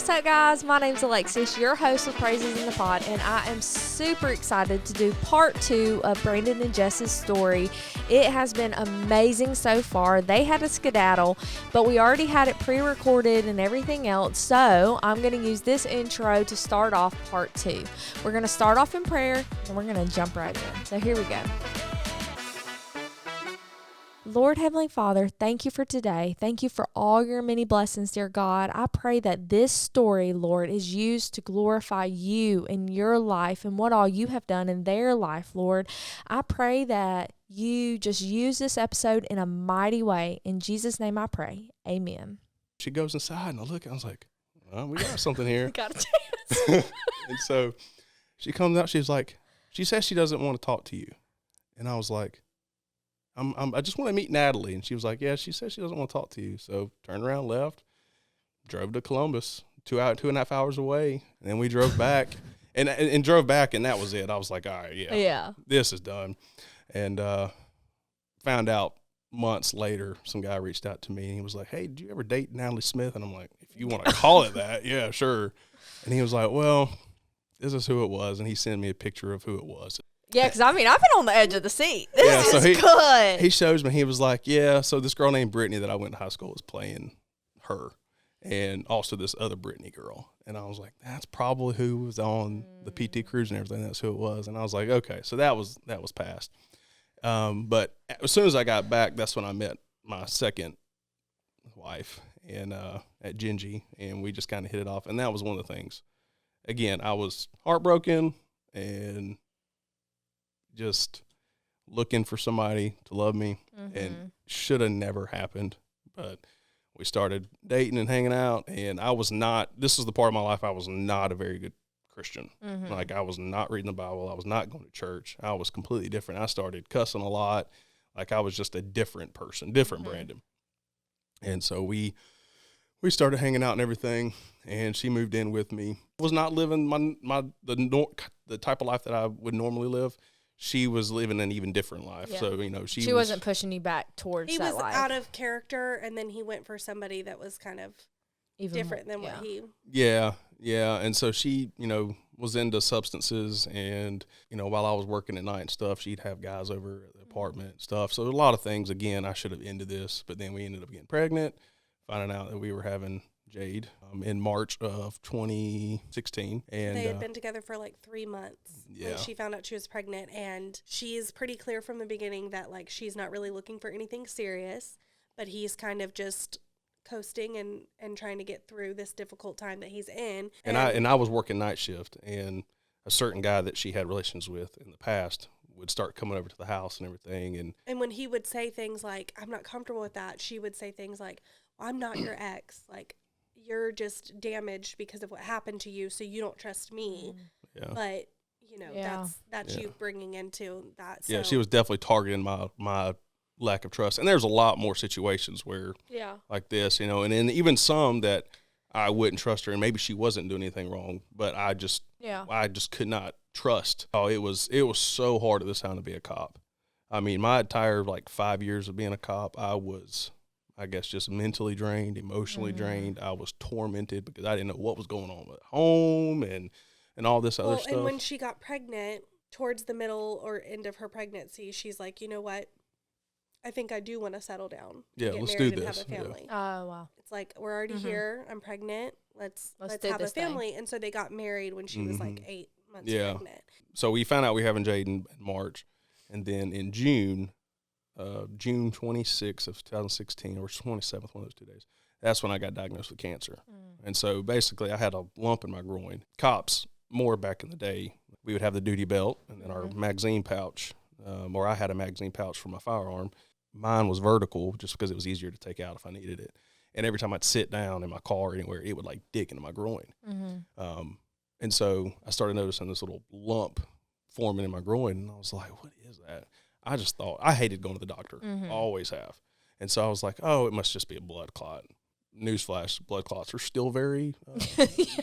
What's up, guys? My name's Alexis, your host of Praises in the Pod, and I am super excited to do part 2 of Brandon and Jess's story. It has been amazing so far. They had a skedaddle, but we already had it pre-recorded and everything else, so I'm going to use this intro to start off part 2. We're going to start off in prayer, and we're going to jump right in. So here we go. Lord Heavenly Father, thank you for today. Thank you for all your many blessings, dear God. I pray that this story, Lord, is used to glorify you in your life and what all you have done in their life, Lord. I pray that you just use this episode in a mighty way. In Jesus' name I pray. Amen. She goes inside and I look, I was like, well, we got something here. Got a chance. And so she comes out, she's like, she says she doesn't want to talk to you. And I was like, I just want to meet Natalie. And she was like, yeah, she says she doesn't want to talk to you. So turned around, left, drove to Columbus, 2.5 hours away. And then we drove back and drove back. And that was it. I was like, all right, yeah, this is done. And found out months later, some guy reached out to me and he was like, hey, did you ever date Natalie Smith? And I'm like, if you want to call it that, yeah, sure. And he was like, well, this is who it was. And he sent me a picture of who it was. Yeah, because, I've been on the edge of the seat. This is good. He shows me. He was like, yeah, so this girl named Brittany that I went to high school was playing her, and also this other Brittany girl. And I was like, that's probably who was on the PT cruise and everything. That's who it was. And I was like, okay, so that was past. But as soon as I got back, that's when I met my second wife and at Gingy, and we just kind of hit it off. And that was one of the things. Again, I was heartbroken and just looking for somebody to love me, and should have never happened. But we started dating and hanging out, and this is the part of my life I was not a very good Christian. Like, I was not reading the Bible. I was not going to church. I was completely different. I started cussing a lot. Like, I was just a different person, different Brandon. And so we started hanging out and everything, and she moved in with me. I was not living the type of life that I would normally live. She was living an even different life. Yeah. So, she wasn't pushing you back towards that life. He was out of character, and then he went for somebody that was kind of even different than what he... Yeah. And so she, was into substances, and, while I was working at night and stuff, she'd have guys over at the apartment and stuff. So a lot of things, again, I should have ended this, but then we ended up getting pregnant, finding out that we were having Jade in March of 2016. And they had been together for like 3 months when she found out she was pregnant, and she's pretty clear from the beginning that like she's not really looking for anything serious, but he's kind of just coasting and trying to get through this difficult time that he's in. And I was working night shift, and a certain guy that she had relations with in the past would start coming over to the house and everything. And when he would say things like, I'm not comfortable with that, she would say things like, well, I'm not your ex. Like, you're just damaged because of what happened to you, so you don't trust me. Yeah. But, that's you bringing into that. So. Yeah, she was definitely targeting my lack of trust. And there's a lot more situations where, like this, and then even some that I wouldn't trust her, and maybe she wasn't doing anything wrong, but I just could not trust. Oh, it was so hard at this time to be a cop. I mean, my entire 5 years of being a cop, I was, I guess, just mentally drained, emotionally drained. I was tormented because I didn't know what was going on at home and all this other stuff. And when she got pregnant, towards the middle or end of her pregnancy, she's like, you know what? I think I do want to settle down. Yeah, get let's married do and this. Have a family. Oh, wow. It's like, we're already here. I'm pregnant. Let's have a family. And so they got married when she was like 8 months pregnant. So we found out we were having Jade in March. And then in June 26th of 2016, or 27th, one of those 2 days, that's when I got diagnosed with cancer. And so basically I had a lump in my groin. Cops, more back in the day, we would have the duty belt and then our magazine pouch, or I had a magazine pouch for my firearm. Mine was vertical just because it was easier to take out if I needed it. And every time I'd sit down in my car or anywhere, it would dig into my groin. And so I started noticing this little lump forming in my groin, and I was like, what is that? I just thought, I hated going to the doctor. I always have. And so I was like, oh, it must just be a blood clot. Newsflash, blood clots are still very,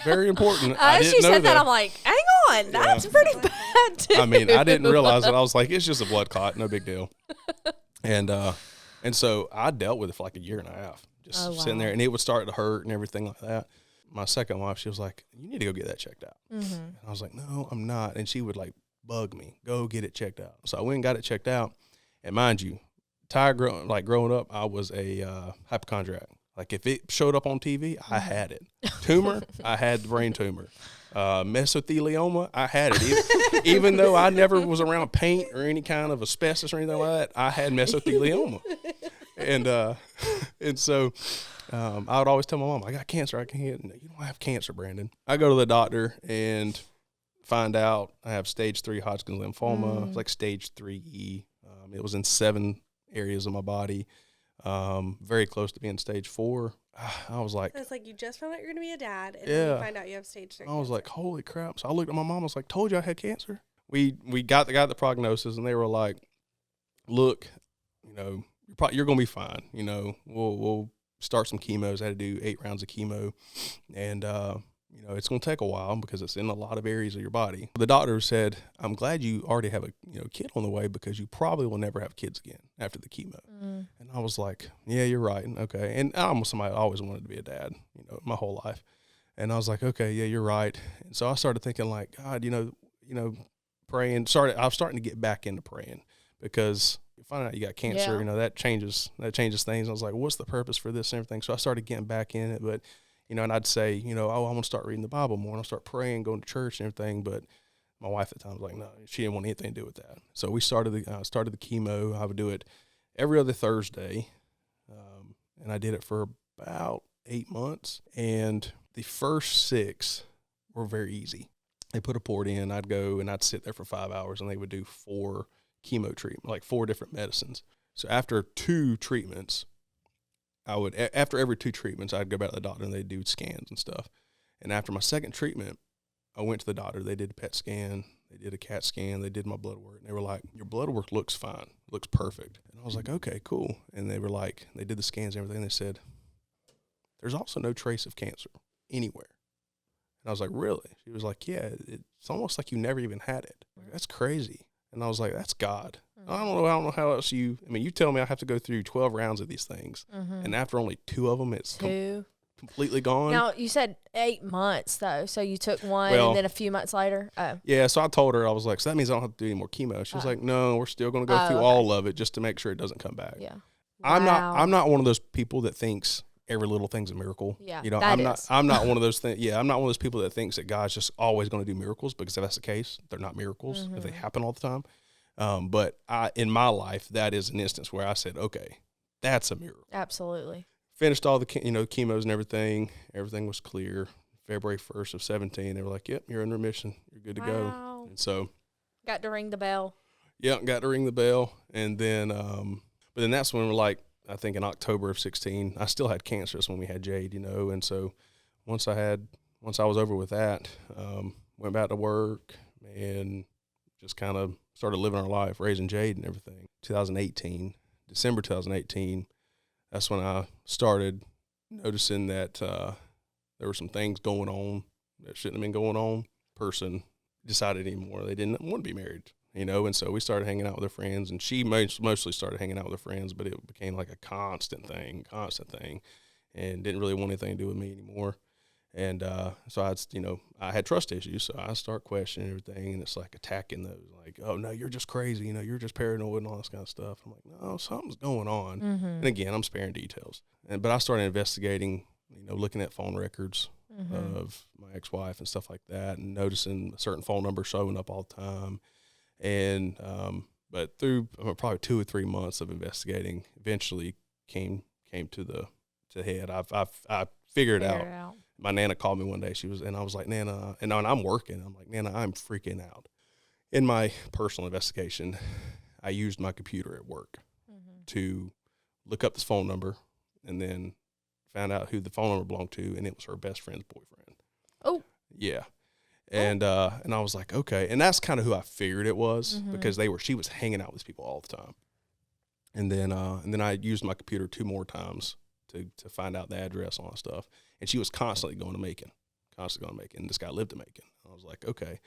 very important. As you said that, I'm like, hang on, that's pretty bad, too. I mean, I didn't realize it. I was like, it's just a blood clot, no big deal. And so I dealt with it for like a year and a half, just sitting there, and it would start to hurt and everything like that. my second wife, she was like, you need to go get that checked out. Mm-hmm. And I was like, no, I'm not. And she would like bug me, go get it checked out. So I went and got it checked out. And mind you, growing up, I was a hypochondriac. Like if it showed up on TV, I had it. Tumor, I had the brain tumor. Mesothelioma, I had it. Even though I never was around paint or any kind of asbestos or anything like that, I had mesothelioma. And so I would always tell my mom, I got cancer. I can't. No, you don't have cancer, Brandon. I go to the doctor and find out I have stage 3 Hodgkin's lymphoma. It's like stage 3E. It was in 7 areas of my body. Very close to being stage 4. I was like, it's like you just found out you're gonna be a dad, and then you find out you have stage 3. I was like, holy crap! So I looked at my mom. I was like, told you I had cancer. We got the prognosis, and they were like, look, you know, you're gonna be fine. You know, we'll start some chemos. I had to do 8 rounds of chemo, and you know, it's going to take a while because it's in a lot of areas of your body. The doctor said, I'm glad you already have a kid on the way because you probably will never have kids again after the chemo. And I was like, yeah, you're right. Okay. And I'm somebody I always wanted to be a dad, my whole life. And I was like, okay, yeah, you're right. And so I started thinking like, God, praying. I was starting to get back into praying because you find out you got cancer, that changes things. I was like, what's the purpose for this and everything? So I started getting back in it, but and I'd say, I want to start reading the Bible more, and I'll start praying, going to church and everything. But my wife at the time was like, no, she didn't want anything to do with that. So we started the chemo. I would do it every other Thursday, and I did it for about 8 months. And the first 6 were very easy. They put a port in. I'd go and I'd sit there for 5 hours, and they would do 4 chemo treatment, like 4 different medicines. So after 2 treatments, after every 2 treatments, I'd go back to the doctor and they'd do scans and stuff. And after my second treatment, I went to the doctor. They did a PET scan. They did a CAT scan. They did my blood work. And they were like, your blood work looks fine. Looks perfect. And I was like, okay, cool. And they were like, they did the scans and everything. And they said, there's also no trace of cancer anywhere. And I was like, really? She was like, yeah, it's almost like you never even had it. Like, that's crazy. And I was like, that's God. I don't know how else you tell me I have to go through 12 rounds of these things. And after only 2 of them, it's completely gone. Now, you said 8 months, though. So you took one and then a few months later? Oh. Yeah, so I told her, I was like, so that means I don't have to do any more chemo. She was like, no, we're still going to go through all of it just to make sure it doesn't come back. Yeah. Wow. I'm not one of those people that thinks every little thing's a miracle. Yeah, I'm not one of those things. Yeah, I'm not one of those people that thinks that God's just always going to do miracles, because if that's the case, they're not miracles if they happen all the time. But in my life, that is an instance where I said, okay, that's a miracle. Absolutely. Finished all the chemos and everything. Everything was clear. February 1st of 17, they were like, yep, you're in remission. You're good to go. And so got to ring the bell. Yeah, got to ring the bell. And then, but then that's when we're like, I think in October of 16, I still had cancer. That's when we had Jade, And so once I was over with that, went back to work and just kind of started living our life, raising Jade and everything. December 2018, that's when I started noticing that there were some things going on that shouldn't have been going on. Person decided anymore they didn't want to be married, and so we started hanging out with her friends, and she mostly started hanging out with her friends, but it became like a constant thing, and didn't really want anything to do with me anymore. And so I had trust issues, so I start questioning everything, and it's like attacking those, like, oh, no, you're just crazy, you're just paranoid and all this kind of stuff. I'm like, no, something's going on. And again, I'm sparing details. But I started investigating, looking at phone records of my ex-wife and stuff like that, and noticing a certain phone number showing up all the time. And but through probably 2 or 3 months of investigating, eventually came to the head. I figured out. My Nana called me one day. And I was like, Nana, and I'm working. I'm like, Nana, I'm freaking out. In my personal investigation, I used my computer at work to look up this phone number, and then found out who the phone number belonged to, and it was her best friend's boyfriend. Oh. Yeah. And I was like, okay. And that's kind of who I figured it was, because she was hanging out with these people all the time. And then I used my computer 2 more times to find out the address and all that stuff. And she was constantly going to Macon. And this guy lived in Macon. I was like, okay.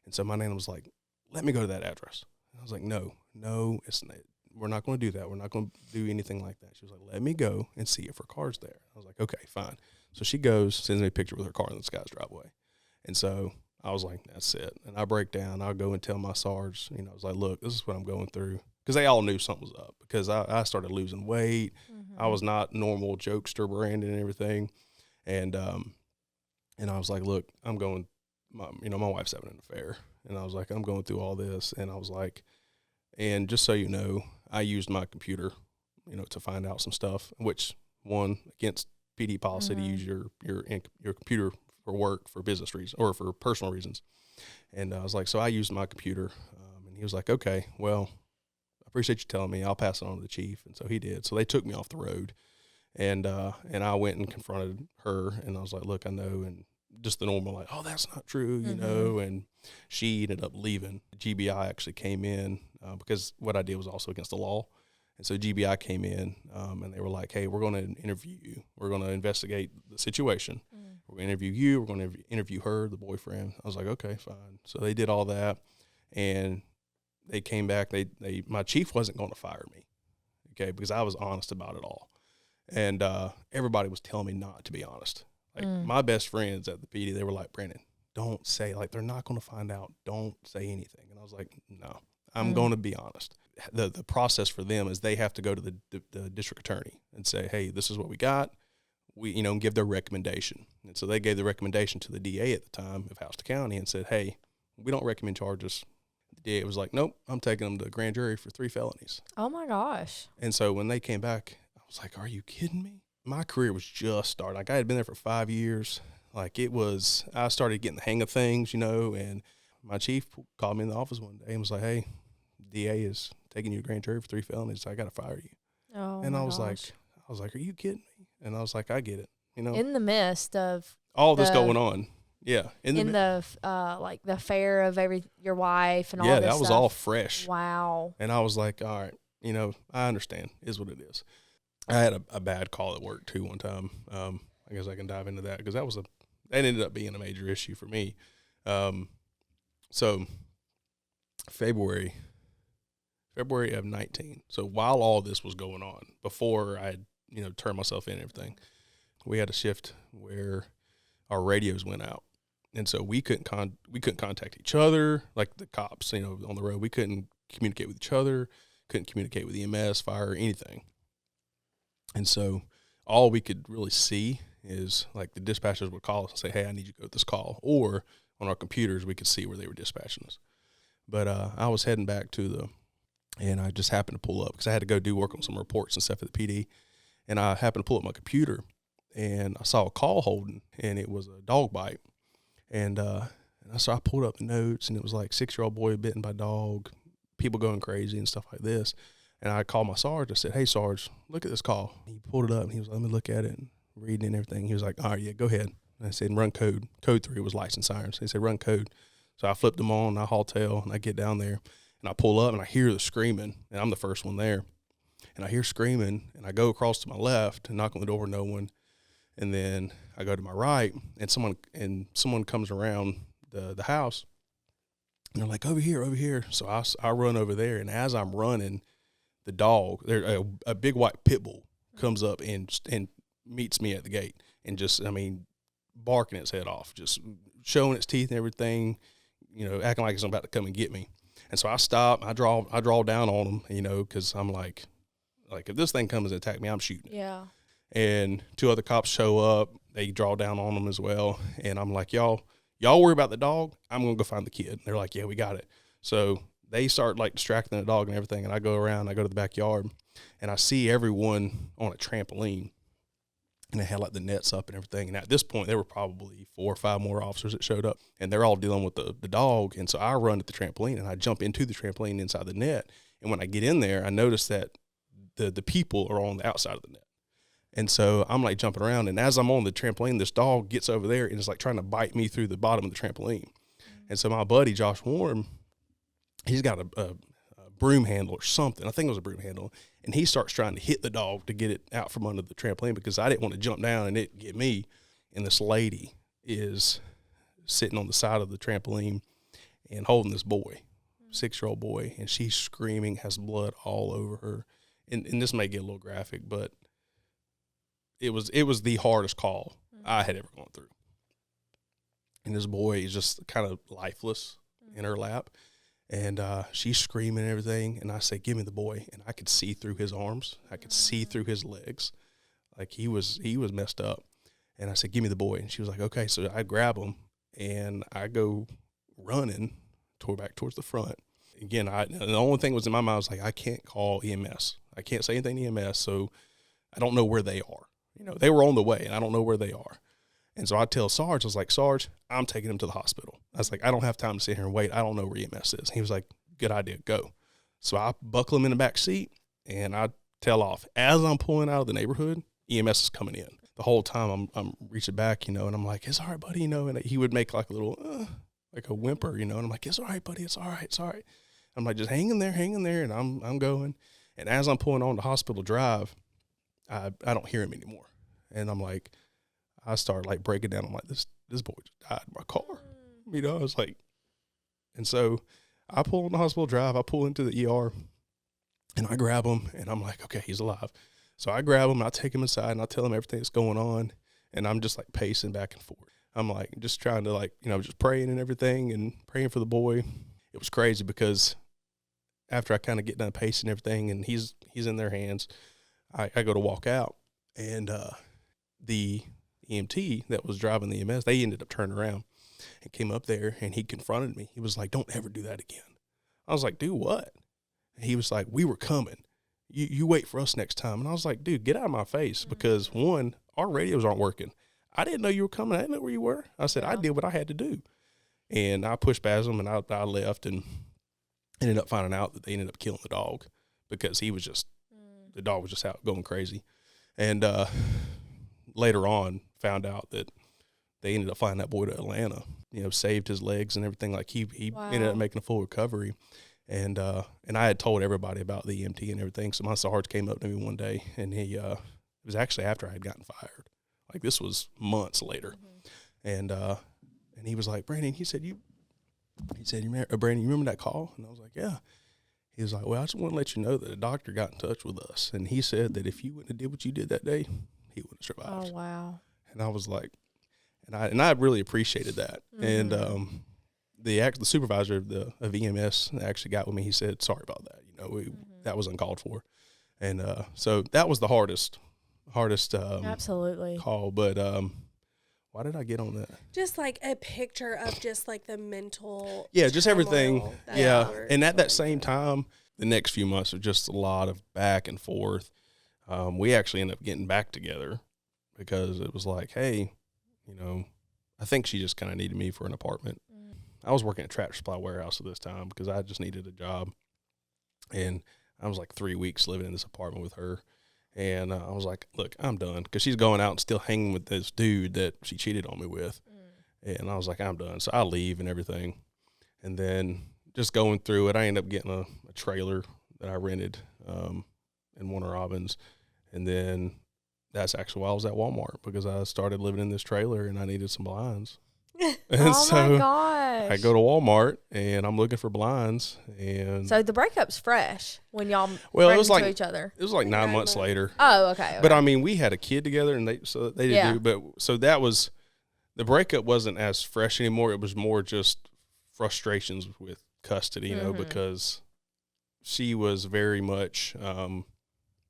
And so my nana was like, let me go to that address. And I was like, no, it's not. We're not going to do that. We're not going to do anything like that. She was like, let me go and see if her car's there. I was like, okay, fine. So she goes, sends me a picture with her car in this guy's driveway. And so I was like, that's it. And I break down. I'll go and tell my sarge, I was like, look, this is what I'm going through. Because they all knew something was up because I started losing weight. I was not normal jokester Brandon and everything. And I was like, look, I'm going, my wife's having an affair. And I was like, I'm going through all this. And I was like, and just so you know, I used my computer, to find out some stuff, which one against PD policy to use your computer for work, for business reasons, or for personal reasons. And I was like, so I used my computer. And he was like, okay, well, I appreciate you telling me. I'll pass it on to the chief. And so he did. So they took me off the road. And I went and confronted her, and I was like, look, I know, and just the normal, like, oh, that's not true, and she ended up leaving. GBI actually came in because what I did was also against the law. And so GBI came in, and they were like, hey, we're going to interview you. We're going to investigate the situation. We're going to interview you. We're going to interview her, the boyfriend. I was like, okay, fine. So they did all that, and they came back. My chief wasn't going to fire me, okay, because I was honest about it all. And everybody was telling me not to be honest. Like my best friends at the PD, they were like, Brandon, don't say, like, they're not going to find out. Don't say anything. And I was like, no, I'm going to be honest. The process for them is they have to go to the district attorney and say, hey, this is what we got. We, give their recommendation. And so they gave the recommendation to the DA at the time of Houston County and said, hey, we don't recommend charges. The DA was like, nope, I'm taking them to grand jury for 3 felonies. Oh my gosh. And so when they came back, I was like, are you kidding me? My career was just starting. Like, I had been there for 5 years. Like, I started getting the hang of things, and my chief called me in the office one day and was like, hey, DA is taking you to grand jury for 3 felonies. So I got to fire you. Oh, and I was like, are you kidding me? And I was like, I get it. In the midst of all this going on. Yeah. In the like the affair of your wife and all this stuff. Yeah, that was all fresh. Wow. And I was like, all right, I understand, is what it is. I had a bad call at work too one time. I guess I can dive into that because that ended up being a major issue for me. So February of 19. So while all this was going on, before I had, turned myself in and everything, we had a shift where our radios went out. And so we couldn't contact each other, like the cops, on the road. We couldn't communicate with each other, couldn't communicate with EMS, fire, anything. And so all we could really see is, like, the dispatchers would call us and say, hey, I need you to go to this call. Or on our computers, we could see where they were dispatching us. But I was heading back and I just happened to pull up because I had to go do work on some reports and stuff at the PD. And I happened to pull up my computer, and I saw a call holding, and it was a dog bite. And so I pulled up the notes, and it was like 6-year-old boy bitten by dog, people going crazy and stuff like this. And I called my Sarge. I said, hey, Sarge, look at this call. He pulled it up, and he was like, let me look at it and reading and everything. He was like, all right, yeah, go ahead. And I said, run code. Code 3 was license sirens. He said, run code. So I flipped them on, and I haul tail, and I get down there, and I pull up, and I hear the screaming, and I'm the first one there. And I hear screaming, and I go across to my left and knock on the door, no one. And then I go to my right, and someone comes around the house, and they're like, over here. So I run over there, and as I'm running, the dog, a big white pit bull, comes up and meets me at the gate and just, barking its head off, just showing its teeth and everything, acting like it's about to come and get me. And so I stop, I draw down on him, because I'm like, if this thing comes and attack me, I'm shooting it. Yeah. And 2 other cops show up, they draw down on them as well. And I'm like, y'all worry about the dog. I'm going to go find the kid. And they're like, yeah, we got it. So they start, like, distracting the dog and everything. And I go around, I go to the backyard, and I see everyone on a trampoline. And they had, like, the nets up and everything. And at this point, there were probably 4 or 5 more officers that showed up. And they're all dealing with the dog. And so I run at the trampoline, and I jump into the trampoline inside the net. And when I get in there, I notice that the people are on the outside of the net. And so I'm, like, jumping around. And as I'm on the trampoline, this dog gets over there and is, like, trying to bite me through the bottom of the trampoline. And so my buddy, Josh Warren, he's got a broom handle or something. I think it was a broom handle. And he starts trying to hit the dog to get it out from under the trampoline because I didn't want to jump down and it get me. And this lady is sitting on the side of the trampoline and holding this boy, 6-year-old boy, and she's screaming, has blood all over her. And this may get a little graphic, but it was the hardest call I had ever gone through. And this boy is just kind of lifeless in her lap. And she's screaming and everything. And I say, give me the boy. And I could see through his arms. I could see through his legs. Like he was messed up. And I said, give me the boy. And she was like, okay. So I grab him and I go running back towards the front. Again, the only thing was in my mind was like, I can't call EMS. I can't say anything to EMS. So I don't know where they are. You know, they were on the way and I don't know where they are. And so I tell Sarge, I was like, Sarge, I'm taking him to the hospital. I was like, I don't have time to sit here and wait. I don't know where EMS is. He was like, good idea, go. So I buckle him in the back seat and I tail off. As I'm pulling out of the neighborhood, EMS is coming in. The whole time I'm reaching back, you know, and I'm like, it's all right, buddy, you know, and he would make like a little, like a whimper, you know, and I'm like, it's all right, buddy, it's all right, it's all right. I'm like, just hang in there, and I'm going. And as I'm pulling on the hospital drive, I don't hear him anymore. And I'm like, I start like breaking down. I'm like, this boy just died in my car. You know, I was like, and so I pull on the hospital drive. I pull into the ER and I grab him and I'm like, okay, he's alive. So I grab him and I take him inside and I tell him everything that's going on. And I'm just like pacing back and forth. I'm like, just trying to like, you know, just praying and everything and praying for the boy. It was crazy because after I kind of get done pacing and everything and he's in their hands, I go to walk out and the EMT that was driving the EMS, they ended up turning around and came up there and he confronted me. He was like, don't ever do that again. I was like, do what? And he was like, we were coming. You wait for us next time. And I was like, dude, get out of my face because one, our radios aren't working. I didn't know you were coming. I didn't know where you were. I said, I did what I had to do. And I pushed past him and I left and ended up finding out that they ended up killing the dog because he was just, the dog was just out going crazy. And later on found out that they ended up flying that boy to Atlanta, you know, saved his legs and everything. Like he ended up making a full recovery. And I had told everybody about the EMT and everything. So my sergeant came up to me one day and he, it was actually after I had gotten fired. Like this was months later. And he was like, Brandon, Brandon, you remember that call? And I was like, yeah. He was like, well, I just want to let you know that a doctor got in touch with us. And he said that if you wouldn't have did what you did that day, he wouldn't have survived. Oh, wow. And I was like, and I really appreciated that. And the supervisor of EMS actually got with me. He said, sorry about that. You know, that was uncalled for. And so that was the hardest absolutely call. But why did I get on that? Just like a picture of just like the mental. Yeah, just everything. Yeah. And at that same through. time, the next few months were just a lot of back and forth. We actually ended up getting back together because it was like, hey, you know, I think she just kind of needed me for an apartment. I was working at Tractor Supply Warehouse at this time because I just needed a job. And I was like 3 weeks living in this apartment with her. And I was like, look, I'm done. Because she's going out and still hanging with this dude that she cheated on me with. And I was like, I'm done. So I leave and everything. And then just going through it, I ended up getting a trailer that I rented in Warner Robins. And then that's actually why I was at Walmart, because I started living in this trailer and I needed some blinds. And my gosh. I go to Walmart and I'm looking for blinds. And so the breakup's fresh when y'all it was ran like into each other. It was like 9 months later. Oh, okay. But I mean, we had a kid together, and they did do. But so that was, the breakup wasn't as fresh anymore. It was more just frustrations with custody, you know, because she was very much,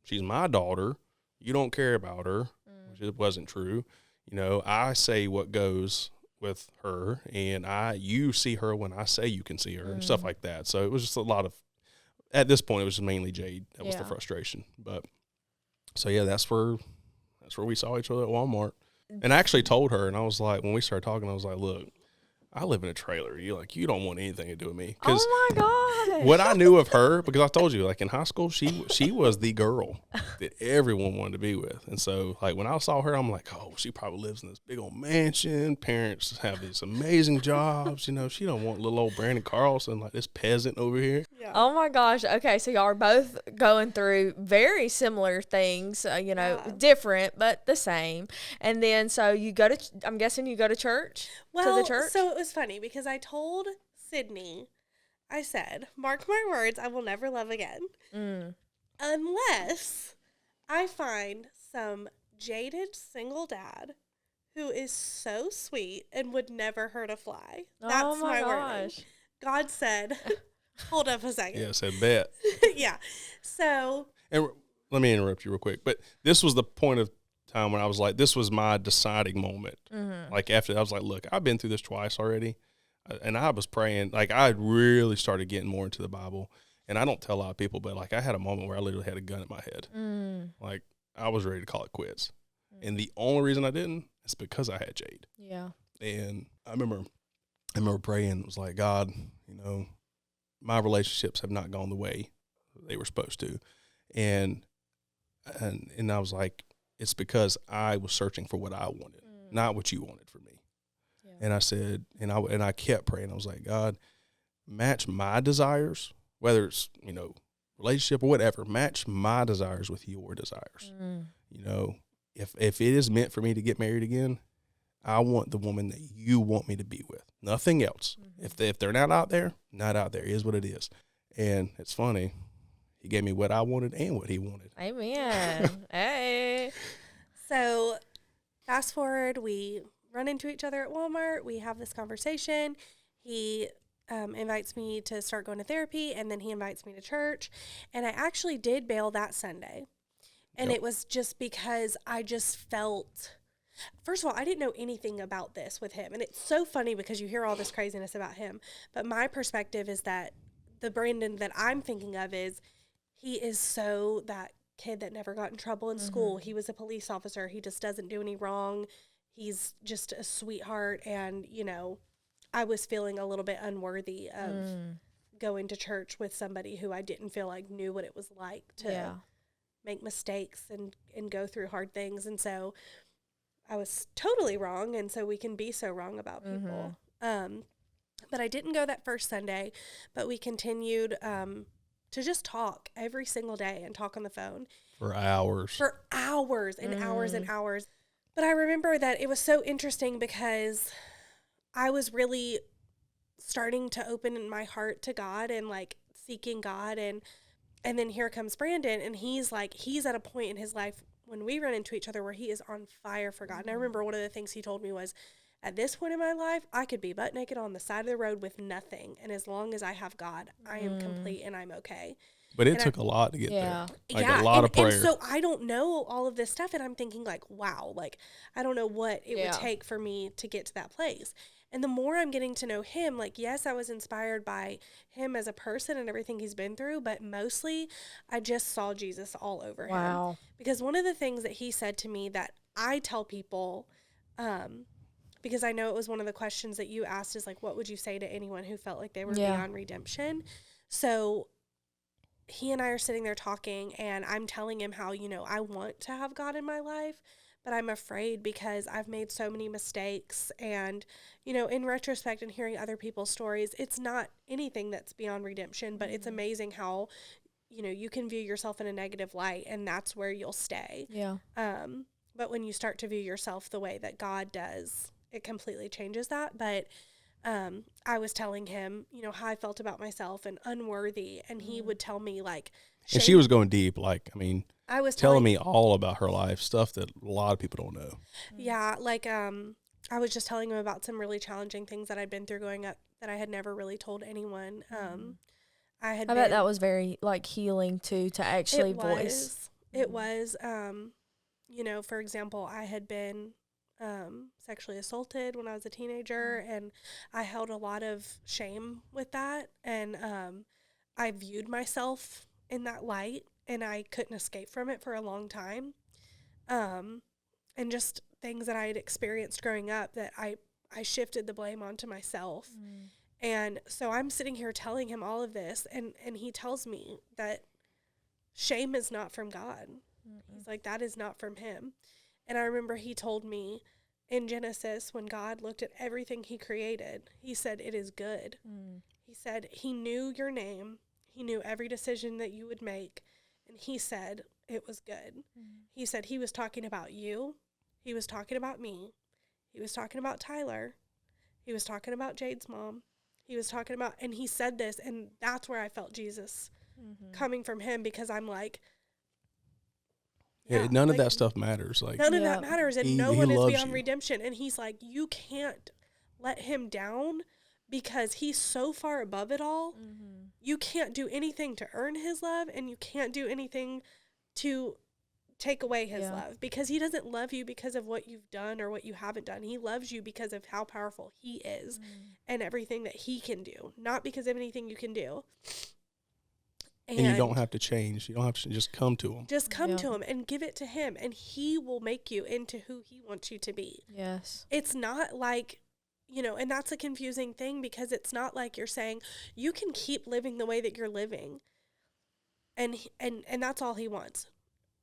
she's my daughter. You don't care about her, which it wasn't true. You know, I say what goes with her, and you see her when I say you can see her, and stuff like that. So it was just a lot of, at this point, it was just mainly Jade. That was the frustration. But so yeah, that's where we saw each other at Walmart. And I actually told her, and I was like, when we started talking, I was like, look, I live in a trailer. You don't want anything to do with me. Oh my God. What I knew of her, because I told you, like in high school, she was the girl that everyone wanted to be with. And so like when I saw her, I'm like, oh, she probably lives in this big old mansion. Parents have these amazing jobs. You know, she don't want little old Brandon Calrson, like this peasant over here. Yeah. Oh my gosh. Okay. So y'all are both going through very similar things, different, but the same. And then, so I'm guessing you go to church? Well, to the church? So it was funny because I told Sydney, I said, mark my words, I will never love again. Unless I find some jaded single dad who is so sweet and would never hurt a fly. That's oh my wording. gosh. God said, hold up a second. Yeah, I said bet. Yeah. So. And let me interrupt you real quick. But this was the point of time when I was like, this was my deciding moment. Like after I was like, look, I've been through this twice already. And I was praying, like I really started getting more into the Bible. And I don't tell a lot of people, but like I had a moment where I literally had a gun in my head. Like I was ready to call it quits. And the only reason I didn't is because I had Jade. Yeah. And I remember praying. It was like, God, you know, my relationships have not gone the way they were supposed to. And I was like, it's because I was searching for what I wanted, not what you wanted for me. Yeah. And I said, and I kept praying. I was like, God, match my desires, whether it's, you know, relationship or whatever, match my desires with your desires. You know, if it is meant for me to get married again, I want the woman that you want me to be with, nothing else. If they're not out there, it is what it is. And it's funny. He gave me what I wanted and what he wanted. Amen. Hey. So fast forward, we run into each other at Walmart. We have this conversation. He invites me to start going to therapy, and then he invites me to church. And I actually did bail that Sunday. And It was just because I just felt, first of all, I didn't know anything about this with him. And it's so funny because you hear all this craziness about him. But my perspective is that the Brandon that I'm thinking of is, he is so that kid that never got in trouble in school. He was a police officer. He just doesn't do any wrong. He's just a sweetheart. And, you know, I was feeling a little bit unworthy of going to church with somebody who I didn't feel like knew what it was like to make mistakes and go through hard things. And so I was totally wrong. And so we can be so wrong about people. But I didn't go that first Sunday, but we continued to just talk every single day and talk on the phone. For hours and hours and hours. But I remember that it was so interesting because I was really starting to open my heart to God and like seeking God. And then here comes Brandon, and he's at a point in his life when we run into each other where he is on fire for God. And I remember one of the things he told me was, at this point in my life, I could be butt naked on the side of the road with nothing. And as long as I have God, I am complete and I'm okay. But it took a lot to get there. Like a lot of prayer. And so I don't know all of this stuff. And I'm thinking like, wow, like I don't know what it would take for me to get to that place. And the more I'm getting to know him, like, yes, I was inspired by him as a person and everything he's been through. But mostly I just saw Jesus all over him. Because one of the things that he said to me that I tell people, because I know it was one of the questions that you asked is like, what would you say to anyone who felt like they were beyond redemption? So he and I are sitting there talking, and I'm telling him how, you know, I want to have God in my life, but I'm afraid because I've made so many mistakes. And, you know, in retrospect and hearing other people's stories, it's not anything that's beyond redemption, but it's amazing how, you know, you can view yourself in a negative light, and that's where you'll stay. But when you start to view yourself the way that God does, it completely changes that. But I was telling him, you know, how I felt about myself and unworthy. And he would tell me like, and she was going deep. Like, I mean, I was telling me all about her life, stuff that a lot of people don't know. Yeah. Like, I was just telling him about some really challenging things that I'd been through growing up that I had never really told anyone. I bet that was very like healing too, to actually voice. It was, you know, for example, I had been sexually assaulted when I was a teenager, and I held a lot of shame with that, and I viewed myself in that light, and I couldn't escape from it for a long time, and just things that I had experienced growing up that I shifted the blame onto myself. And so I'm sitting here telling him all of this, and he tells me that shame is not from God. He's like, that is not from him. And I remember he told me in Genesis, when God looked at everything he created, he said, it is good. He said he knew your name. He knew every decision that you would make. And he said it was good. He said he was talking about you. He was talking about me. He was talking about Tyler. He was talking about Jade's mom. He was talking about, and he said this, and that's where I felt Jesus coming from him, because I'm like, Yeah, none of that stuff matters. Like none of that matters, and no one is beyond you. redemption. And he's like, you can't let him down because he's so far above it all. Mm-hmm. You can't do anything to earn his love, and you can't do anything to take away his love, because he doesn't love you because of what you've done or what you haven't done. He loves you because of how powerful he is and everything that he can do, not because of anything you can do. And you don't have to change. You don't have to just come to him. Just come to him and give it to him, and he will make you into who he wants you to be. Yes. It's not like, and that's a confusing thing, because it's not like you're saying you can keep living the way that you're living and that's all he wants.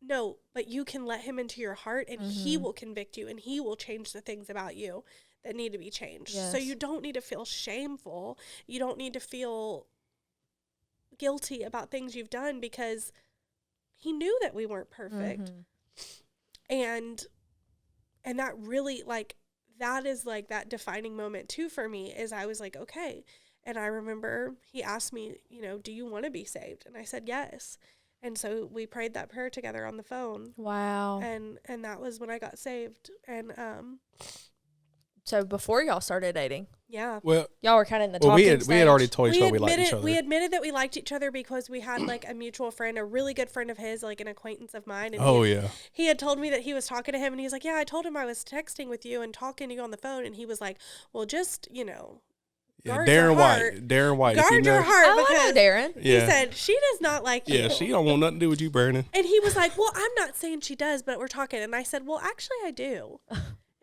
No, but you can let him into your heart, and he will convict you, and he will change the things about you that need to be changed. Yes. So you don't need to feel shameful. You don't need to feel guilty about things you've done, because he knew that we weren't perfect. And that really, like, that is like that defining moment too for me, is I was like, okay. And I remember he asked me, do you want to be saved? And I said, yes. And so we prayed that prayer together on the phone. Wow. And that was when I got saved. And so before y'all started dating. Yeah. Well, y'all were kind of in the talking stage. We had already told each other we liked each other. We admitted that we liked each other because we had like a mutual friend, a really good friend of his, like an acquaintance of mine. And he had told me that he was talking to him, and he was like, yeah, I told him I was texting with you and talking to you on the phone. And he was like, well, just, yeah, Darren White. Guard your heart. Oh, I know Darren. Yeah. He said, she does not like you. Yeah, she don't want nothing to do with you, Brandon. And he was like, well, I'm not saying she does, but we're talking. And I said, well, actually, I do.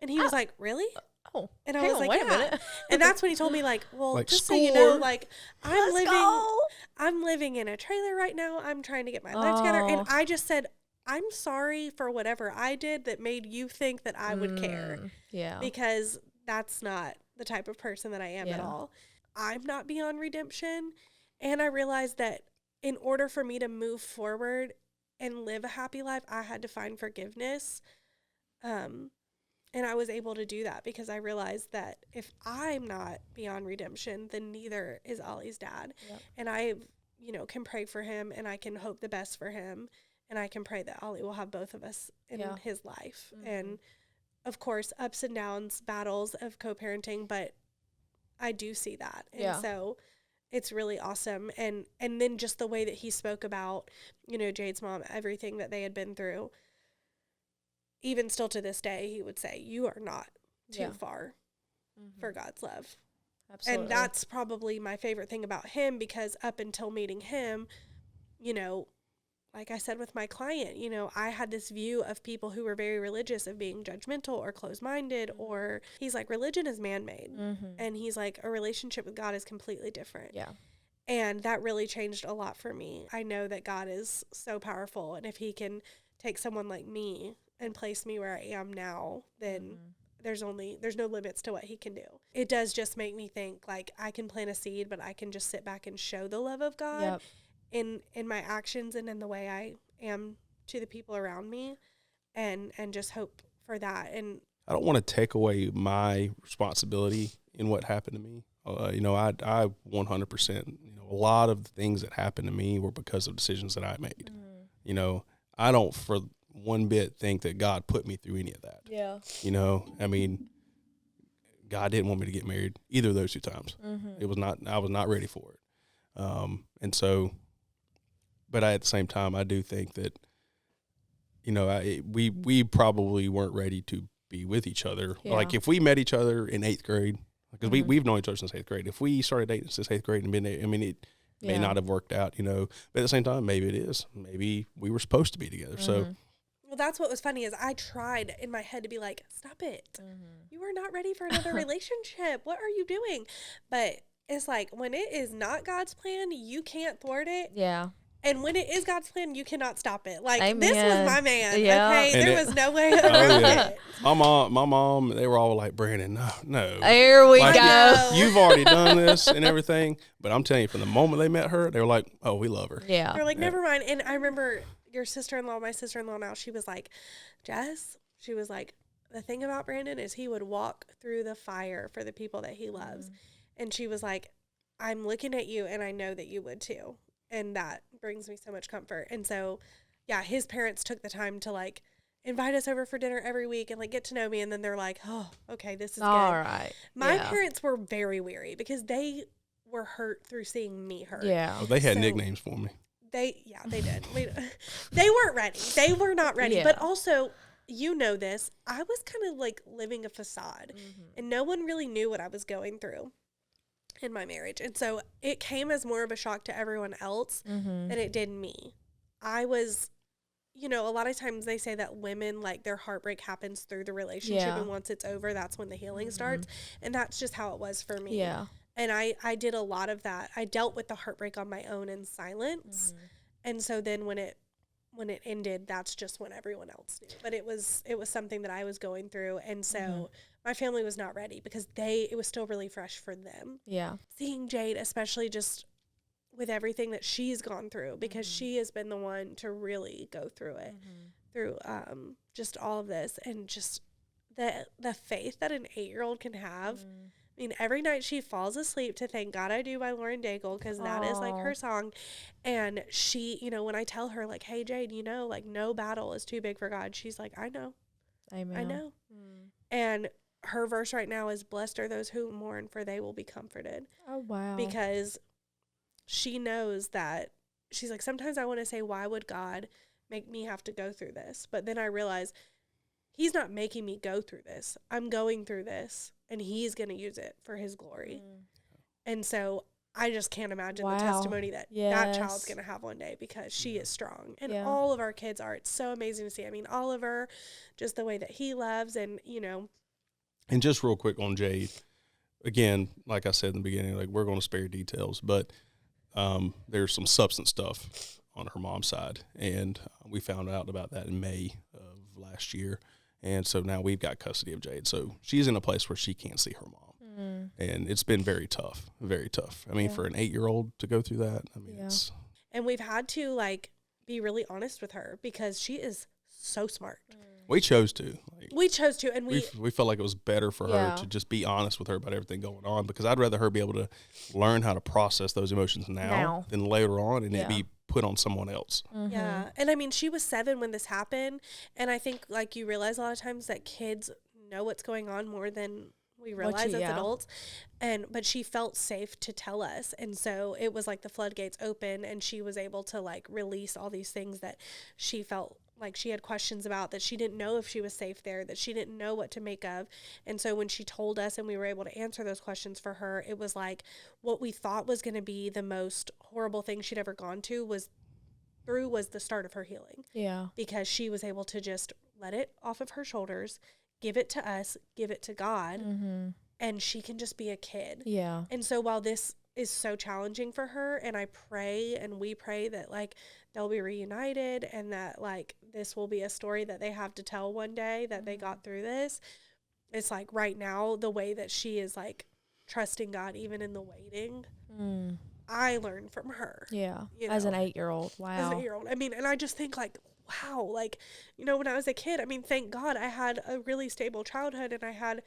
And he was like, really? Oh. And I was like, wait a minute. And that's when he told me, like, well, like, just score. so you know, like, I'm living in a trailer right now. I'm trying to get my life together. And I just said, I'm sorry for whatever I did that made you think that I would care. Yeah. Because that's not the type of person that I am at all. I'm not beyond redemption. And I realized that in order for me to move forward and live a happy life, I had to find forgiveness. And I was able to do that because I realized that if I'm not beyond redemption, then neither is Ollie's dad. Yep. And I, can pray for him, and I can hope the best for him. And I can pray that Ollie will have both of us in his life. Mm-hmm. And of course, ups and downs, battles of co-parenting, but I do see that. And so it's really awesome. And then just the way that he spoke about, Jade's mom, everything that they had been through, even still to this day, he would say, you are not too far for God's love. Absolutely. And that's probably my favorite thing about him, because up until meeting him, like I said with my client, I had this view of people who were very religious of being judgmental or closed-minded, or he's like, religion is man-made. Mm-hmm. And he's like, a relationship with God is completely different. Yeah. And that really changed a lot for me. I know that God is so powerful, and if he can take someone like me and place me where I am now, then there's no limits to what he can do. It does just make me think, like, I can plant a seed, but I can just sit back and show the love of God in my actions and in the way I am to the people around me, and just hope for that. And I don't want to take away my responsibility in what happened to me. I 100%, a lot of the things that happened to me were because of decisions that I made. I don't for one bit think that God put me through any of that. Yeah. God didn't want me to get married either of those two times. Mm-hmm. I was not ready for it. And so, but at the same time, I do think that, we probably weren't ready to be with each other. Yeah. Like if we met each other in 8th grade, because we've known each other since 8th grade. If we started dating since 8th grade and it may not have worked out, but at the same time, maybe it is. Maybe we were supposed to be together. Mm-hmm. So. Well, that's what was funny is I tried in my head to be like, stop it. Mm-hmm. You are not ready for another relationship. What are you doing? But it's like, when it is not God's plan, you can't thwart it. Yeah. And when it is God's plan, you cannot stop it. Like, Amen. This was my man. Yeah. Okay. And there was no way around it. My mom, they were all like, Brandon, no. There we go. You've already done this and everything. But I'm telling you, from the moment they met her, they were like, oh, we love her. Yeah. They're like, never mind. And I remember my sister-in-law now, she was like, Jess, she was like, the thing about Brandon is he would walk through the fire for the people that he loves. Mm-hmm. And she was like, I'm looking at you and I know that you would too. And that brings me so much comfort. And so yeah, his parents took the time to like invite us over for dinner every week and like get to know me. And then they're like, oh, okay, this is All good. right. My parents were very weary because they were hurt through seeing me hurt. Yeah. Oh, they had nicknames for me. They did. They weren't ready. They were not ready. Yeah. But also, you know this, I was kind of like living a facade, and no one really knew what I was going through in my marriage. And so it came as more of a shock to everyone else than it did me. I was, you know, a lot of times they say that women, like, their heartbreak happens through the relationship, and once it's over, that's when the healing starts. And that's just how it was for me. Yeah. And I did a lot of that. I dealt with the heartbreak on my own in silence. And so then when it ended, that's just when everyone else knew. But it was something that I was going through. And so my family was not ready because it was still really fresh for them. Yeah. Seeing Jade, especially just with everything that she's gone through, because she has been the one to really go through it, through just all of this, and just the faith that an 8-year-old can have. I mean, every night she falls asleep to Thank God I Do by Lauren Daigle, because that is like her song. And she, you know, when I tell her like, hey, Jade, you know, like no battle is too big for God, she's like, I know. Amen. I know. And her verse right now is, blessed are those who mourn, for they will be comforted. Oh, wow. Because she knows that, she's like, sometimes I want to say, why would God make me have to go through this? But then I realize he's not making me go through this. I'm going through this, and he's going to use it for his glory. And so I just can't imagine the testimony that that child's going to have one day, because she is strong. And all of our kids are. It's so amazing to see. I mean, Oliver, just the way that he loves, and, you know. And just real quick on Jade, again, like I said in the beginning, like, we're going to spare details, but there's some substance stuff on her mom's side. And we found out about that in May of last year. And so now we've got custody of Jade. So she's in a place where she can't see her mom. And it's been very tough, very tough. I mean, for an 8-year-old to go through that, I mean, it's. And we've had to, like, be really honest with her, because she is so smart. We chose to. Like, we chose to, and we felt like it was better for her to just be honest with her about everything going on, because I'd rather her be able to learn how to process those emotions now. Than later on, and it be put on someone else. Yeah. And I mean, she was 7 when this happened, and I think, like, you realize a lot of times that kids know what's going on more than we realize as adults. But she felt safe to tell us, and so it was like the floodgates open, and she was able to, like, release all these things that she felt like she had questions about, that she didn't know if she was safe there, that she didn't know what to make of. And so when she told us and we were able to answer those questions for her, it was like what we thought was going to be the most horrible thing she'd ever gone to was the start of her healing. Yeah. Because she was able to just let it off of her shoulders, give it to us, give it to God, and she can just be a kid. Yeah. And so while this is so challenging for her, and I pray and we pray that, like, they'll be reunited, and that, like, this will be a story that they have to tell one day, that they got through this. It's like right now, the way that she is, like, trusting God even in the waiting, I learned from her. Yeah. You know? As an 8-year-old. Wow. As an 8-year-old. I mean, and I just think, like, wow, like, you know, when I was a kid, I mean, thank God I had a really stable childhood, and I had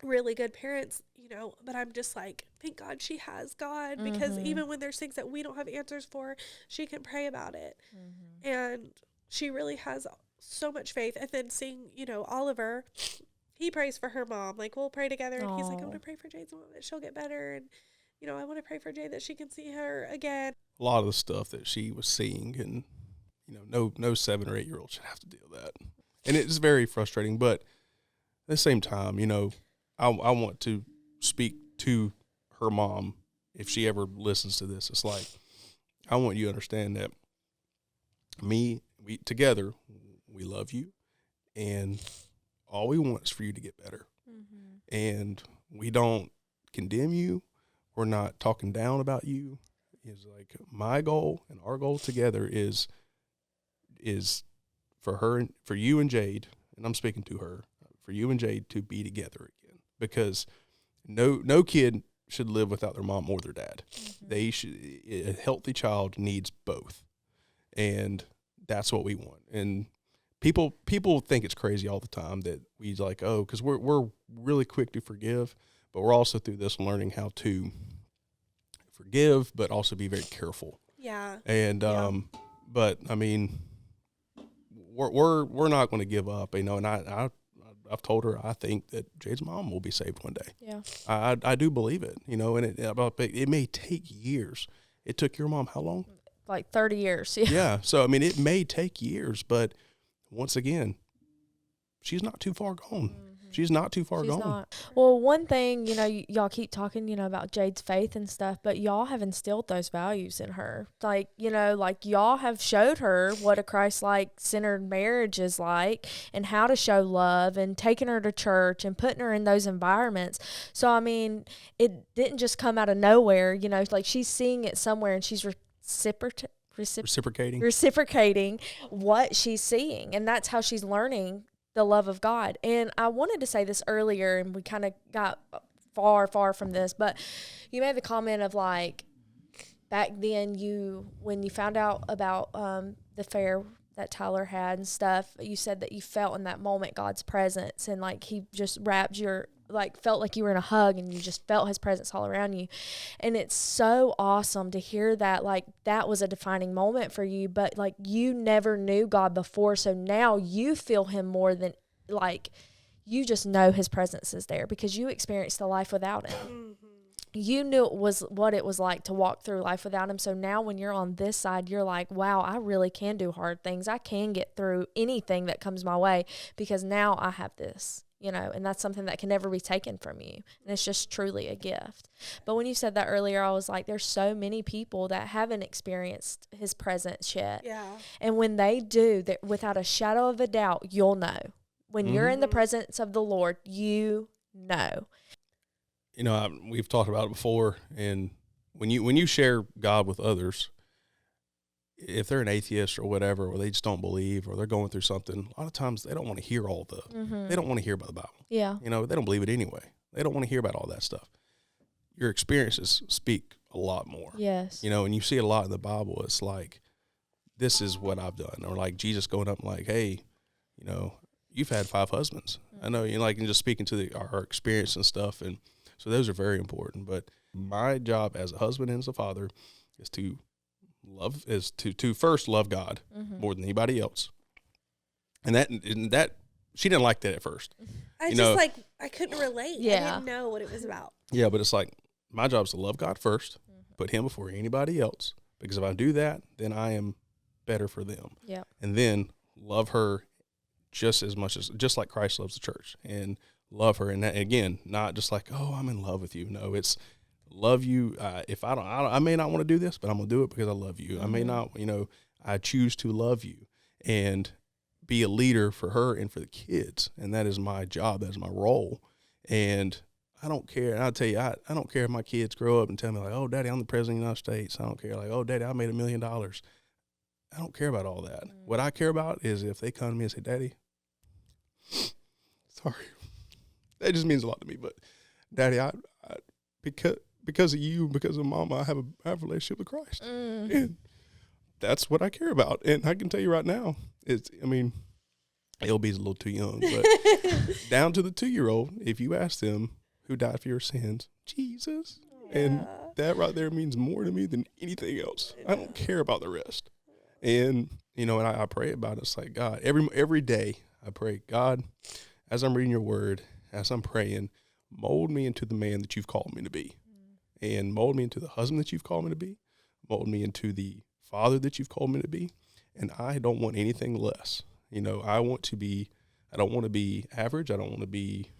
really good parents, you know, but I'm just like, thank God she has God, because even when there's things that we don't have answers for, she can pray about it. And she really has so much faith. And then seeing, you know, Oliver, he prays for her mom. Like, we'll pray together, and he's like, I want to pray for Jade's mom, that she'll get better. And, you know, I want to pray for Jade that she can see her again. A lot of the stuff that she was seeing, and, you know, no 7 or 8-year-old should have to deal with that. And it's very frustrating, but at the same time, you know, I want to speak to her mom if she ever listens to this. It's like, I want you to understand that we together, we love you, and all we want is for you to get better. And we don't condemn you. We're not talking down about you. It's like, my goal and our goal together is for her, for you and Jade, and I'm speaking to her, for you and Jade to be together again. Because no kid should live without their mom or their dad. They should. A healthy child needs both, and that's what we want. And people think it's crazy all the time that we like, oh, because we're really quick to forgive, but we're also through this learning how to forgive, but also be very careful. Yeah. And but I mean, we're not going to give up, you know. And I've told her I think that Jade's mom will be saved one day. Yeah, I do believe it, you know. And it may take years. It took your mom how long? like 30 years. Yeah. So I mean, it may take years, but once again, she's not too far gone. She's not too far gone. Not. Well, one thing, you know, y'all keep talking, you know, about Jade's faith and stuff, but y'all have instilled those values in her. Like, you know, like y'all have showed her what a Christ-like centered marriage is like and how to show love and taking her to church and putting her in those environments. So, I mean, it didn't just come out of nowhere, you know, like she's seeing it somewhere and she's reciprocating what she's seeing. And that's how she's learning the love of God. And I wanted to say this earlier, and we kind of got far from this, but you made the comment of like back then when you found out about the affair that Tyler had and stuff, you said that you felt in that moment God's presence, and like he just felt like you were in a hug and you just felt his presence all around you. And it's so awesome to hear that, like, that was a defining moment for you, but like you never knew God before. So now you feel him more than, like, you just know his presence is there because you experienced the life without him. Mm-hmm. You knew what it was like to walk through life without him. So now when you're on this side, you're like, wow, I really can do hard things. I can get through anything that comes my way because now I have this. You know, and that's something that can never be taken from you. And it's just truly a gift. But when you said that earlier, I was like, there's so many people that haven't experienced his presence yet. Yeah. And when they do, that without a shadow of a doubt, you'll know. When you're in the presence of the Lord, you know. You know, we've talked about it before, and when you share God with others, if they're an atheist or whatever, or they just don't believe, or they're going through something, a lot of times they don't want to hear they don't want to hear about the Bible. Yeah. You know, they don't believe it anyway. They don't want to hear about all that stuff. Your experiences speak a lot more. Yes. You know, and you see it a lot in the Bible. It's like, this is what I've done. Or like Jesus going up and like, hey, you know, you've had 5 husbands. I know, you know, like, and just speaking to our experience and stuff. And so those are very important. But my job as a husband and as a father is to first love God more than anybody else. And that she didn't like that at first. I couldn't relate. Yeah. I didn't know what it was about. Yeah, but it's like my job is to love God first, put him before anybody else, because if I do that, then I am better for them. Yeah. And then love her just like Christ loves the church, and love her. And that, again, not just like, oh, I'm in love with you. No, it's love you. If I may not want to do this, but I'm going to do it because I love you. I may not, you know, I choose to love you and be a leader for her and for the kids. And that is my job. That is my role. And I don't care. And I'll tell you, I don't care if my kids grow up and tell me like, oh, Daddy, I'm the president of the United States. I don't care. Like, oh, Daddy, I made $1 million. I don't care about all that. What I care about is if they come to me and say, Daddy, sorry, that just means a lot to me. But Daddy, I because of you, because of Mama, I have a relationship with Christ. And that's what I care about. And I can tell you right now, LB's a little too young, but down to the 2-year-old, if you ask them who died for your sins, Jesus. Yeah. And that right there means more to me than anything else. I don't care about the rest. And, you know, and I pray about it. It's like, God, every day I pray, God, as I'm reading your word, as I'm praying, mold me into the man that you've called me to be. And mold me into the husband that you've called me to be. Mold me into the father that you've called me to be. And I don't want anything less. You know, I don't want to be average. I don't want to be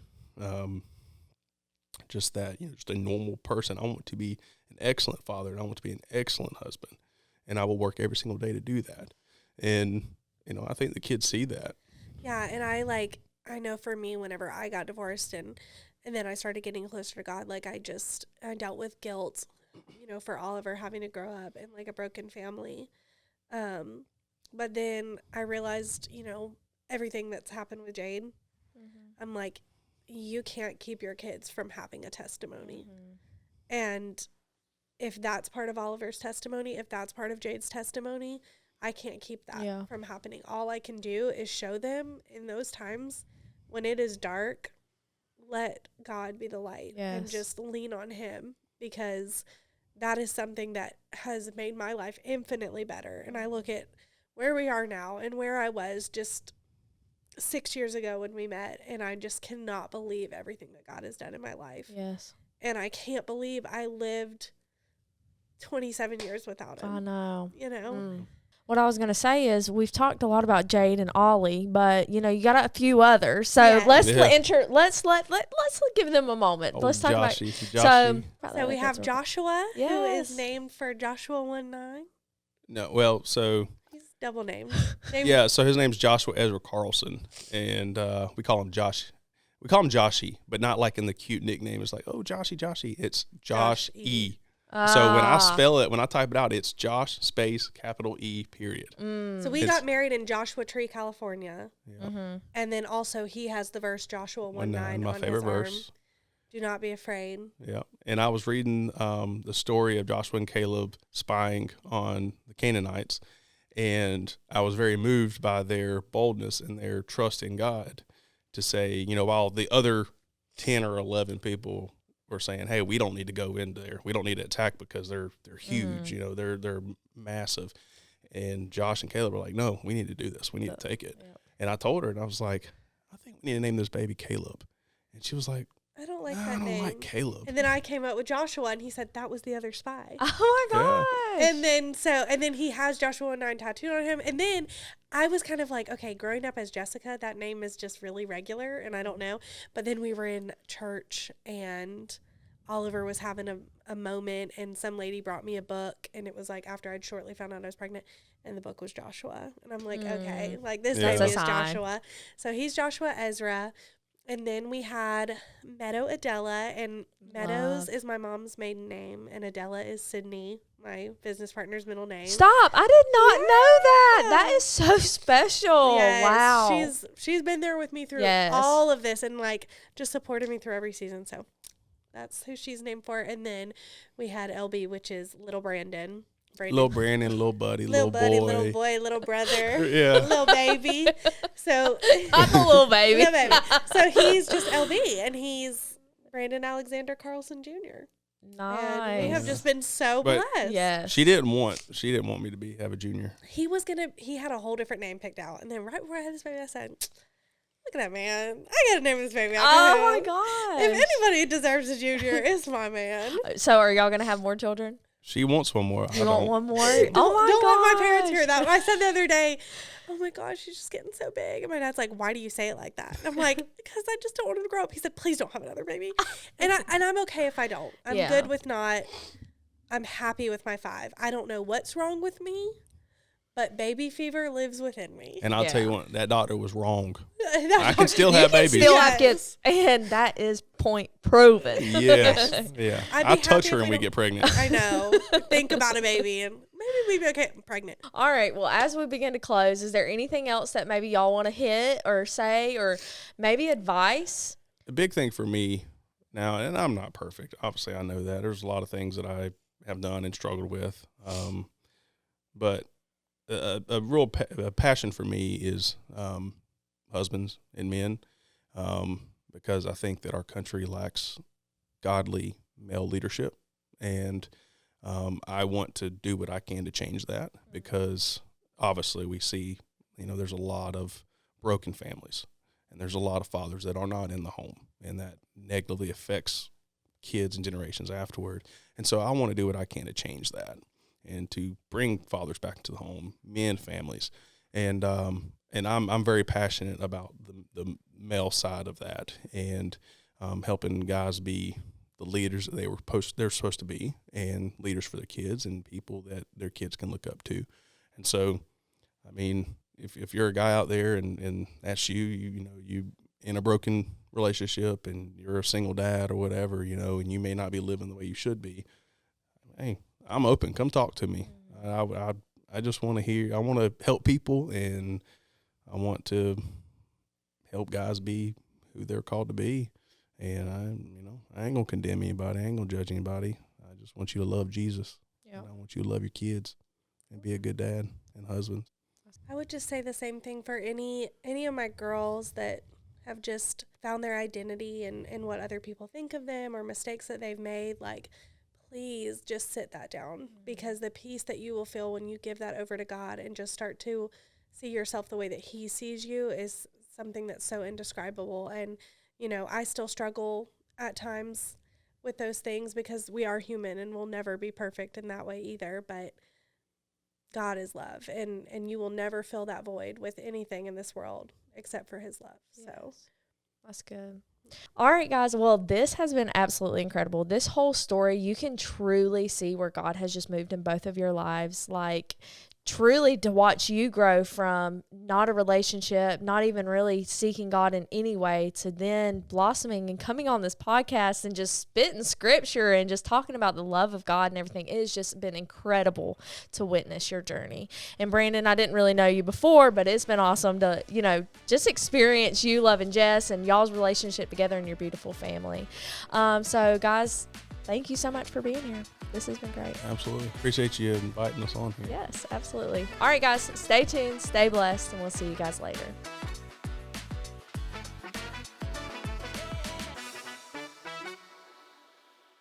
just that, you know, just a normal person. I want to be an excellent father, and I want to be an excellent husband. And I will work every single day to do that. And, you know, I think the kids see that. Yeah, and I know for me, whenever I got divorced and then I started getting closer to God, like I dealt with guilt, you know, for Oliver having to grow up in like a broken family. But then I realized, you know, everything that's happened with Jade. I'm like, you can't keep your kids from having a testimony. And if that's part of Oliver's testimony, if that's part of Jade's testimony, I can't keep that from happening. All I can do is show them in those times when it is dark, let God be the light and just lean on him, because that is something that has made my life infinitely better. And I look at where we are now and where I was just 6 years ago when we met, and I just cannot believe everything that God has done in my life. Yes. And I can't believe I lived 27 years without him. I know. You know? What I was going to say is we've talked a lot about Jade and Ollie, but you got a few others. So let's give them a moment. Let's talk about So we have Joshua, who is named for Joshua 1:9. No, well, so he's double named. Yeah, so his name's Joshua Ezra Carlson, and we call him Josh. We call him Joshy, but not like in the cute nickname. It's like, oh, Joshy. It's Josh E. So when I spell it, when I type it out, it's Josh space capital E period. So we got married in Joshua Tree, California. Yeah. And then also he has the verse Joshua 1:9 my on favorite his arm. verse. Do not be afraid. Yeah. And I was reading the story of Joshua and Caleb spying on the Canaanites, and I was very moved by their boldness and their trust in God to say, while the other 10 or 11 people were saying, hey, we don't need to go in there. We don't need to attack because they're huge, they're massive. And Josh and Caleb were like, no, we need to do this. We need to take it. Yep. And I told her, and I was like, I think we need to name this baby Caleb. And she was like, I don't like that name. I don't like Caleb. And then I came up with Joshua, and he said that was the other spy. Oh my gosh! Yeah. And then he has Joshua 1:9 tattooed on him. And then I was kind of like, okay, growing up as Jessica, that name is just really regular, and I don't know. But then we were in church, and Oliver was having a moment, and some lady brought me a book, and it was like after I'd shortly found out I was pregnant, and the book was Joshua. And I'm like, okay, like this baby is Joshua. So he's Joshua Ezra. And then we had Meadow Adela, and Meadows is my mom's maiden name, and Adela is Sydney, my business partner's middle name. Stop! I did not know that. That is so special. Yes, wow. She's been there with me through all of this, and like just supported me through every season. So that's who she's named for. And then we had LB, which is Little Brandon. Little Brandon, little buddy, little buddy, boy. little boy, little brother, yeah, little baby. So I'm a little baby. Little baby. So he's just LB, and he's Brandon Alexander Carlson Jr. Nice. And we have just been so blessed. Yes. She didn't want me to have a junior. He had a whole different name picked out, and then right before I had this baby, I said, look at that man. I gotta name this baby after him. Oh my gosh. If anybody deserves a junior, it's my man. So are y'all gonna have more children? She wants one more. You want one more? Don't let my parents hear that. I said the other day, oh my gosh, she's just getting so big. And my dad's like, why do you say it like that? And I'm like, because I just don't want him to grow up. He said, please don't have another baby. And I'm okay if I don't. I'm good with not. I'm happy with my 5. I don't know what's wrong with me, but baby fever lives within me. And I'll tell you what, that doctor was wrong. I can still have babies. Still have kids. And that is point proven. Yes. Yeah. I touch her and we get pregnant. I know. Think about a baby and maybe we'd be okay. I'm pregnant. All right. Well, as we begin to close, is there anything else that maybe y'all want to hit or say or maybe advice? The big thing for me now, and I'm not perfect. Obviously, I know that. There's a lot of things that I have done and struggled with. But a real passion for me is husbands and men, because I think that our country lacks godly male leadership, and I want to do what I can to change that, because obviously we see, there's a lot of broken families, and there's a lot of fathers that are not in the home, and that negatively affects kids and generations afterward. And so I want to do what I can to change that, and to bring fathers back into the home, men, families, and I'm very passionate about the male side of that, and helping guys be the leaders that they're supposed to be, and leaders for their kids and people that their kids can look up to. And so, I mean, if you're a guy out there and that's you in a broken relationship and you're a single dad or whatever, and you may not be living the way you should be, hey, I'm open. Come talk to me. I just want to hear. I want to help people, and I want to help guys be who they're called to be. And I ain't gonna condemn anybody. I ain't gonna judge anybody. I just want you to love Jesus. Yeah. I want you to love your kids and be a good dad and husband. I would just say the same thing for any of my girls that have just found their identity in what other people think of them or mistakes that they've made. Like, please just sit that down, because the peace that you will feel when you give that over to God and just start to see yourself the way that he sees you is something that's so indescribable. And, you know, I still struggle at times with those things because we are human and we'll never be perfect in that way either. But God is love, and you will never fill that void with anything in this world except for his love. Yes. So that's good. All right, guys. Well, this has been absolutely incredible. This whole story, you can truly see where God has just moved in both of your lives. Like, truly to watch you grow from not a relationship, not even really seeking God in any way, to then blossoming and coming on this podcast and just spitting scripture and just talking about the love of God and everything. It has just been incredible to witness your journey. And Brandon, I didn't really know you before, but it's been awesome to, you know, just experience you loving Jess and y'all's relationship together and your beautiful family. So guys, thank you so much for being here. This has been great. Absolutely. Appreciate you inviting us on here. Yes, absolutely. All right, guys, stay tuned, stay blessed, and we'll see you guys later.